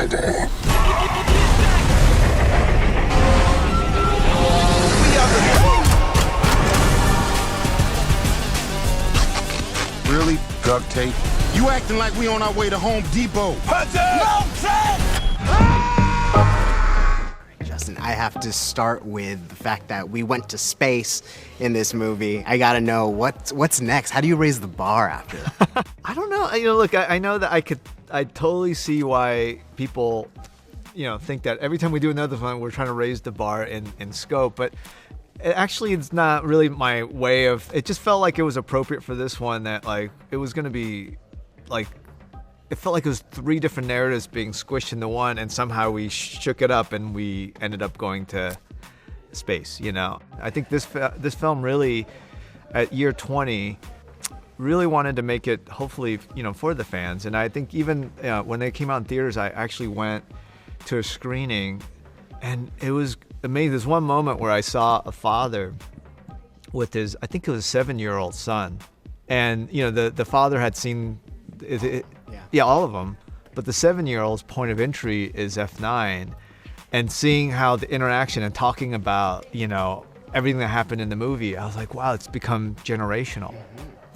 today. Really? Duct tape? You acting like we on our way to Home Depot. Justin, I have to start with the fact that we went to space in this movie. I gotta know what's next. How do you raise the bar after that? I don't know. Look, I know that I totally see why people, think that every time we do another one, we're trying to raise the bar in scope, but it's not really my way of. It just felt like it was appropriate for this one that it was gonna be it felt like it was 3 different narratives being squished into one, and somehow we shook it up and we ended up going to space. I think this film really, at year 20, really wanted to make it hopefully for the fans. And I think even when they came out in theaters, I actually went to a screening, and it was amazing. There's one moment where I saw a father with his, I think it was a 7-year-old son, and the father had seen all of them, but the 7-year-old's point of entry is F9, and seeing how the interaction and talking about everything that happened in the movie, I was like, wow, it's become generational,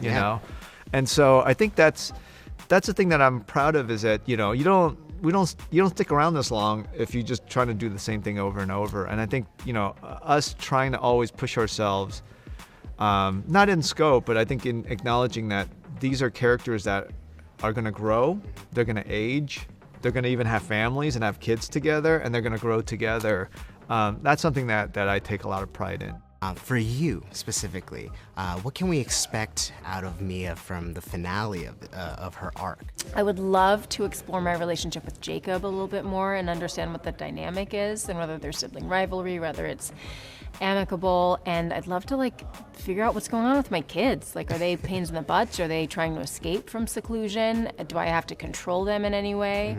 you know. And so I think that's the thing that I'm proud of, is that you don't stick around this long if you just trying to do the same thing over and over. And I think us trying to always push ourselves, not in scope, but I think in acknowledging that these are characters that are going to grow, they're going to age, they're going to even have families and have kids together, and they're going to grow together. That's something that I take a lot of pride in. For you specifically, what can we expect out of Mia from the finale of her arc? I would love to explore my relationship with Jacob a little bit more and understand what the dynamic is, and whether there's sibling rivalry, whether it's amicable, and I'd love to figure out what's going on with my kids. Are they pains in the butts? Are they trying to escape from seclusion? Do I have to control them in any way?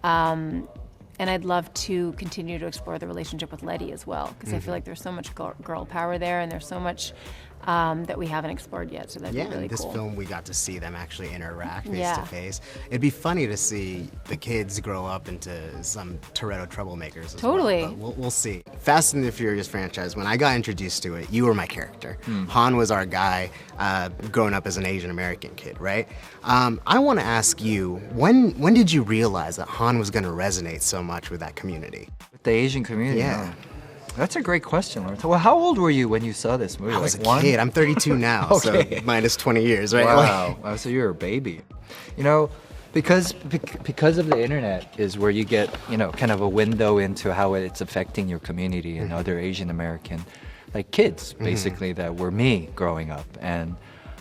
And I'd love to continue to explore the relationship with Letty as well, because I feel like there's so much girl power there, and there's so much that we haven't explored yet, so that'd be really cool. Yeah, this film we got to see them actually interact face to face. It'd be funny to see the kids grow up into some Toretto troublemakers as well, but we'll see. Fast and the Furious franchise, when I got introduced to it, you were my character. Han was our guy growing up as an Asian American kid, right? I want to ask you, when did you realize that Han was going to resonate so much with that community? The Asian community? Yeah. Oh. That's a great question, Lawrence. Well, how old were you when you saw this movie? I was a kid. I'm 32 now, okay. So minus 20 years, right? Wow. So you're a baby. Because of the internet is where you get, kind of a window into how it's affecting your community and other Asian American, kids, basically, that were me growing up. And,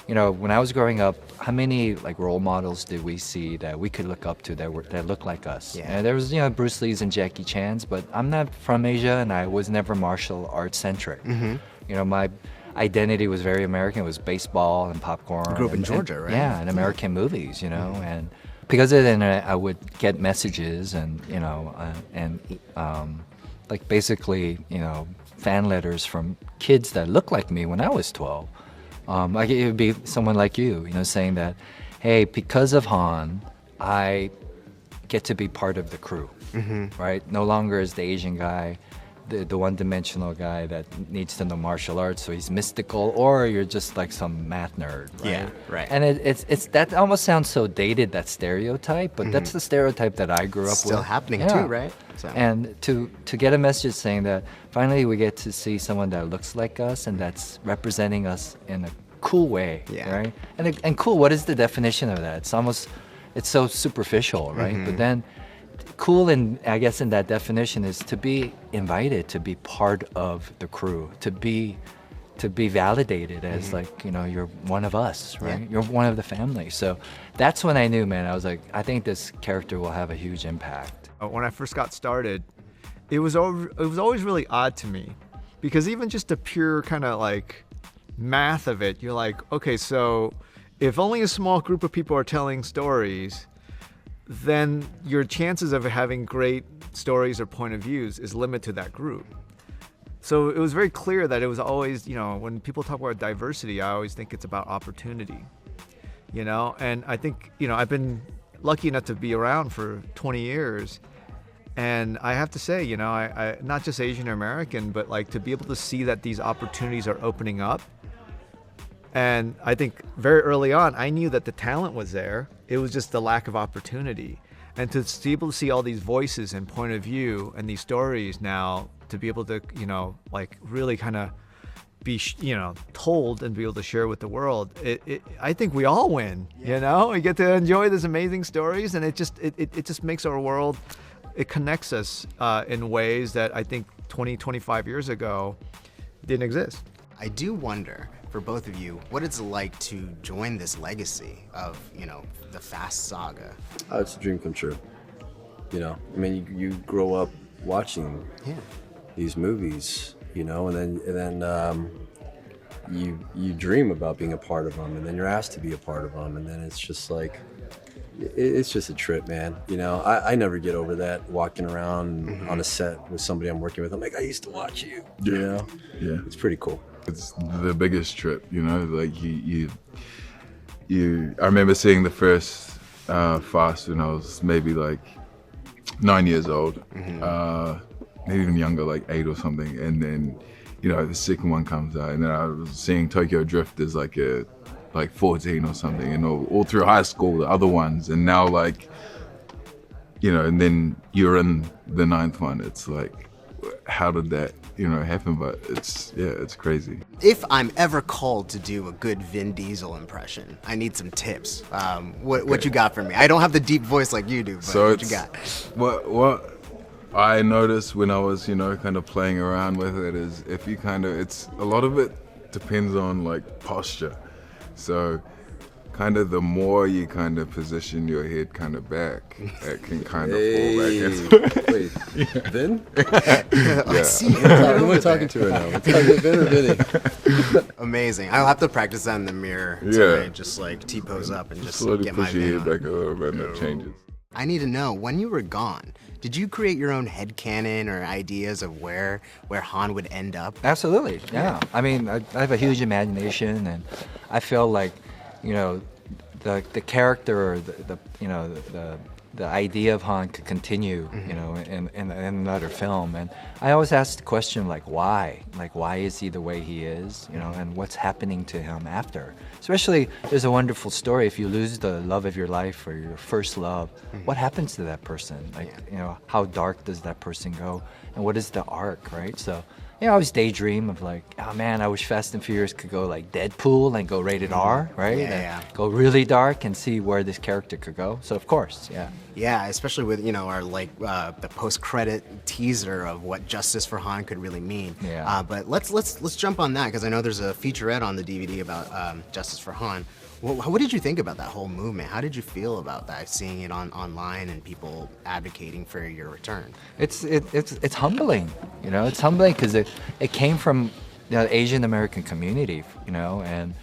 when I was growing up, how many role models did we see that we could look up to that looked like us? Yeah. And there was, Bruce Lee's and Jackie Chan's, but I'm not from Asia, and I was never martial arts centric. My identity was very American. It was baseball and popcorn. You grew up in Georgia, right? Yeah, and American movies, and because of the internet, I would get messages and, basically, fan letters from kids that looked like me when I was 12. It would be someone like you, saying that, hey, because of Han, I get to be part of the crew, right? No longer is the Asian guy, the one-dimensional guy that needs to know martial arts, so he's mystical, or you're just like some math nerd, right? Yeah, right. And it's that almost sounds so dated, that stereotype, but that's the stereotype that I grew up with. Still happening too, right? So. And to get a message saying that finally we get to see someone that looks like us and that's representing us in a cool way, right? And cool, what is the definition of that? It's so superficial, right? But then cool, and I guess in that definition, is to be invited to be part of the crew, to be validated as you're one of us, right? Yeah. You're one of the family. So that's when I knew, man, I was like, I think this character will have a huge impact. When I first got started, it was always really odd to me, because even just the pure kind of math of it, you're like, okay, so if only a small group of people are telling stories, then your chances of having great stories or point of views is limited to that group. So it was very clear that it was always, when people talk about diversity, I always think it's about opportunity, and I think, I've been lucky enough to be around for 20 years, And I have to say, you know, I not just Asian American, but like to be able to see that these opportunities are opening up. And I think very early on, I knew that the talent was there. It was just the lack of opportunity. And to be able to see all these voices and point of view and these stories now, to be able to, you know, like really kind of be, you know, told and be able to share with the world, I think we all win, you know? We get to enjoy these amazing stories, and it just makes our world, it connects us in ways that I think 20, 25 years ago didn't exist. I do wonder, for both of you, what it's like to join this legacy of, you know, the Fast saga. Oh, it's a dream come true. You know, I mean, you grow up watching these movies, you know, and then you dream about being a part of them, and then you're asked to be a part of them, and then it's just like, it's just a trip, man. You know, I never get over that, walking around on a set with somebody I'm working with. I'm like, I used to watch you. You know? Yeah. It's pretty cool. It's the biggest trip, you know, like I remember seeing the first Fast when I was maybe like 9 years old, maybe even younger, like 8 or something. And then, you know, the second one comes out, and then I was seeing Tokyo Drift as like 14 or something, and all through high school, the other ones. And now, like, you know, and then you're in the 9th one. It's like, how did that, you know, happen? But it's crazy. If I'm ever called to do a good Vin Diesel impression, I need some tips. What you got for me? I don't have the deep voice like you do, but so what you got? What I noticed when I was, you know, kind of playing around with it is, if you kind of, it's a lot of it depends on like posture. So kind of the more you kind of position your head kind of back, it can kind of fall back. Wait, Vin? I see you. Who am I talking to right now? Vin or Vinny? Amazing. I'll have to practice that in the mirror tonight. Just like T-pose up and just slowly get my push your Vin head on. back a little bit, and it changes. I need to know, when you were gone, did you create your own headcanon or ideas of where Han would end up? Absolutely, yeah. I mean, I have a huge imagination, and I feel like, you know, the character, or the idea of Han could continue, you know, in another film. And I always ask the question, like, why? Like, why is he the way he is, you know, and what's happening to him after? Especially, there's a wonderful story. If you lose the love of your life or your first love, what happens to that person? Like, you know, how dark does that person go? And what is the arc, right? So, you know, I always daydream of like, oh man, I wish Fast and Furious could go like Deadpool and go rated R, right? Go really dark and see where this character could go. So of course, Yeah, especially with, you know, our the post-credit teaser of what Justice for Han could really mean. Yeah. But let's jump on that, because I know there's a featurette on the DVD about Justice for Han. What did you think about that whole movement? How did you feel about that, seeing it online and people advocating for your return? It's humbling, you know. It's humbling because it came from, you know, the Asian American community, you know, and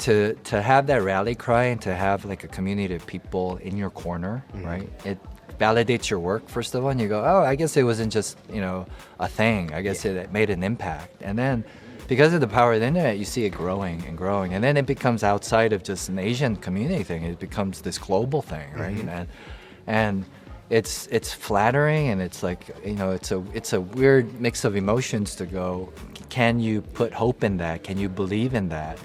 to have that rally cry and to have like a community of people in your corner, right? It validates your work, first of all, and you go, oh, I guess it wasn't just, you know, a thing. I guess it made an impact, and then, because of the power of the internet, you see it growing and growing, and then it becomes outside of just an Asian community thing. It becomes this global thing, right? And it's flattering, and it's like, you know, it's a weird mix of emotions to go, can you put hope in that? Can you believe in that?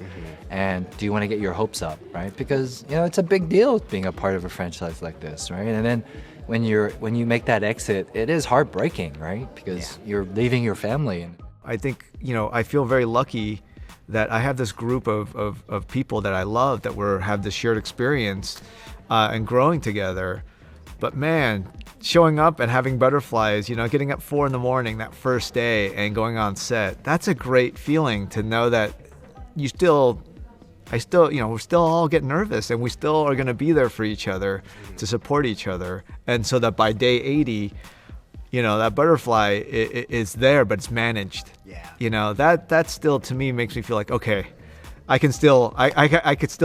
And do you want to get your hopes up, right? Because, you know, it's a big deal being a part of a franchise like this, right? And then when you make that exit, it is heartbreaking, right? Because you're leaving your family. I think, you know, I feel very lucky that I have this group of people that I love, that have this shared experience and growing together. But man, showing up and having butterflies, you know, getting up 4 a.m. that first day and going on set, that's a great feeling, to know that I still, you know, we're still all getting nervous, and we still are going to be there for each other, to support each other. And so that by day 80, you know, that butterfly is there, but it's managed. Yeah. You know, that still, to me, makes me feel like, okay, I could still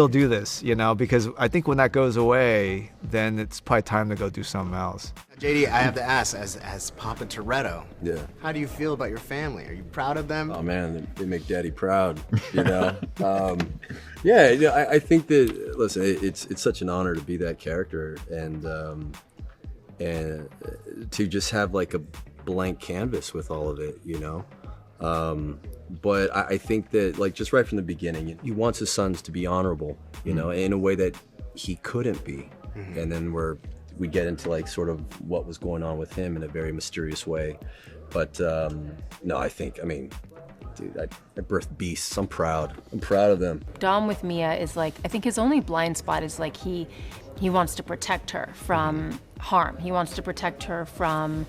do this, you know, because I think when that goes away, then it's probably time to go do something else. JD, I have to ask, as Papa Toretto, Yeah. how do you feel about your family? Are you proud of them? Oh man, they make Daddy proud, you know. Yeah, you know, I think that, listen, it's such an honor to be that character, and and to just have like a blank canvas with all of it, you know. But I think that, like, just right from the beginning, he wants his sons to be honorable, you know, in a way that he couldn't be. And then we get into like sort of what was going on with him in a very mysterious way. But no, I mean, dude, I birthed beasts. I'm proud of them. Dom with Mia is like, I think his only blind spot is like he wants to protect her from harm. He wants to protect her from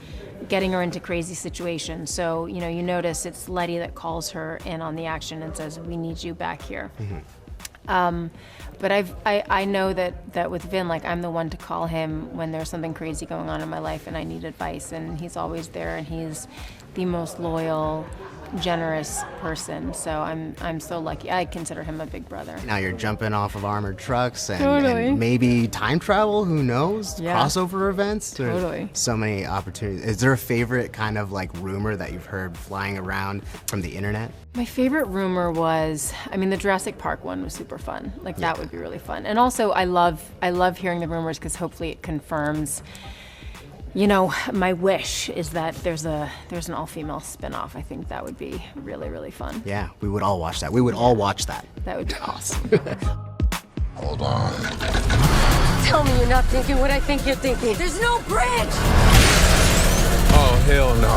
getting her into crazy situations. So, you know, you notice it's Letty that calls her in on the action and says, we need you back here. But I know that with Vin, like, I'm the one to call him when there's something crazy going on in my life and I need advice, and he's always there, and he's the most loyal, generous person. So I'm so lucky. I consider him a big brother. Now you're jumping off of armored trucks and, Totally. and maybe time travel, who knows? Yeah. Crossover events. Totally. There's so many opportunities. Is there a favorite kind of like rumor that you've heard flying around from the internet? My favorite rumor was, I mean, the Jurassic Park one was super fun. Like, that would be really fun. And also, I love hearing the rumors because hopefully it confirms, you know, my wish is that there's an all-female spinoff. I think that would be really, really fun. Yeah, we would all watch that. We would all watch that. That would be awesome. Hold on. Tell me you're not thinking what I think you're thinking. There's no bridge! Oh, hell no.